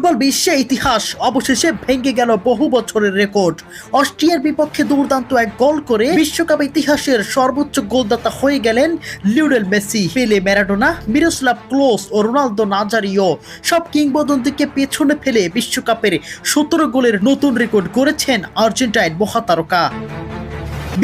Football বিশ্বে ইতিহাস অবশেষে ভেঙে গেল বহু বছরের রেকর্ড। অস্ট্রিয়ার বিপক্ষে দুর্দান্ত এক গোল করে বিশ্বকাপ ইতিহাসের সর্বোচ্চ গোলদাতা হয়ে গেলেন লিওনেল মেসি। পেলে, ম্যারাডোনা, মিরোস্লাভ ক্লোজ ও রোনালদো নাজারিও সব কিংবদন্তিকে পেছনে ফেলে বিশ্বকাপের 17 গোলের নতুন রেকর্ড করেছেন আর্জেন্টাইন মহাতারকা।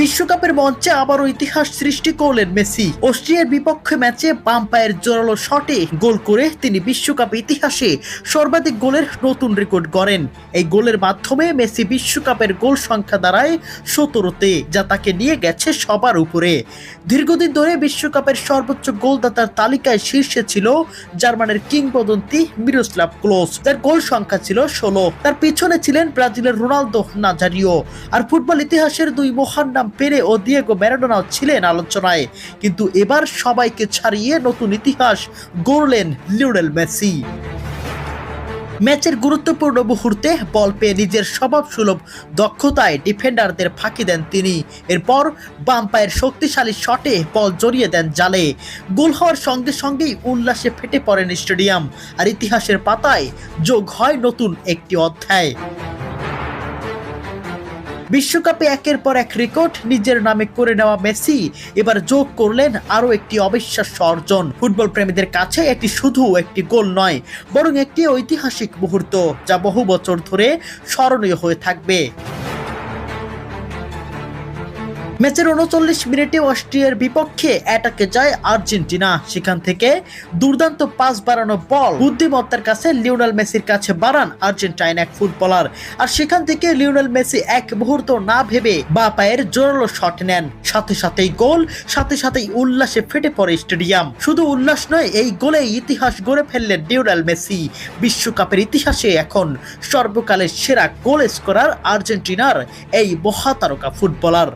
বিশ্বকাপের মঞ্চে আবারও ইতিহাস সৃষ্টি করলেন মেসি। অস্ট্রিয়ার বিপক্ষে ম্যাচে বাম পায়ের জোরালো শটে গোল করে তিনি বিশ্বকাপ ইতিহাসে সর্বাধিক গোলের নতুন রেকর্ড গড়েন। এই গোলের মাধ্যমে মেসি বিশ্বকাপের গোল সংখ্যা দাঁড়ায় 17তে, যা তাকে নিয়ে গেছে সবার উপরে। দীর্ঘদিন ধরে বিশ্বকাপের সর্বোচ্চ গোলদাতার তালিকায় শীর্ষে ছিল জার্মানের কিংবদন্তি মিরোস্লাভ ক্লোজ, তার গোল সংখ্যা ছিল 16। তার পিছনে ছিলেন ব্রাজিলের রোনালদো নাজারিও। আর ফুটবল ইতিহাসের দুই মহান পেলে ও দিয়েগো ম্যারাডোনাও ছিলেন আলোচনায়, কিন্তু এবার সবাইকে ছাড়িয়ে নতুন ইতিহাস গড়লেন লিওনেল মেসি। ম্যাচের গুরুত্বপূর্ণ মুহূর্তে বল পেয়ে নিজের স্বভাবসুলভ দক্ষতায় ডিফেন্ডারদের ফাঁকি দেন তিনি। এরপর বাম পায়ের শক্তিশালী শটে বল জড়িয়ে দেন জালে। গোল হওয়ার সঙ্গে সঙ্গেই উল্লাসে ফেটে পড়েন স্টেডিয়াম, আর ইতিহাসের পাতায় যোগ হয় নতুন একটি অধ্যায়। বিশ্বকাপে একের পর এক রেকর্ড নিজের নামে করে নেওয়া মেসি এবার যোগ করলেন আরও একটি অবিশ্বাস্য অর্জন। ফুটবল প্রেমীদের কাছে এটি শুধু একটি গোল নয়, বরং একটি ঐতিহাসিক মুহূর্ত, যা বহু বছর ধরে স্মরণীয় হয়ে থাকবে। ম্যাচের 39 মিনিটে অস্ট্রিয়ার বিপক্ষে অ্যাটাকে যায় আর্জেন্টিনা। সেখান থেকে দুর্দান্ত পাস বাড়ানো বল বুদ্ধিমত্তার কাছে লিওনেল মেসির কাছে বাড়ান আর্জেন্টাইন এক ফুটবলার। আর সেখান থেকে লিওনেল মেসি এক মুহূর্ত না ভেবে বাঁ পায়ের জোরালো শট নেন। সাথে সাথেই গোল, সাথে সাথেই উল্লাসে ফেটে পড়ে স্টেডিয়াম। শুধু উল্লাস নয়, এই গোলেই ইতিহাস গড়ে ফেললেন লিওনেল মেসি। বিশ্বকাপের ইতিহাসে এখন সর্বকালের সেরা গোল স্কোরার আর্জেন্টিনার এই মহাতারকা ফুটবলার।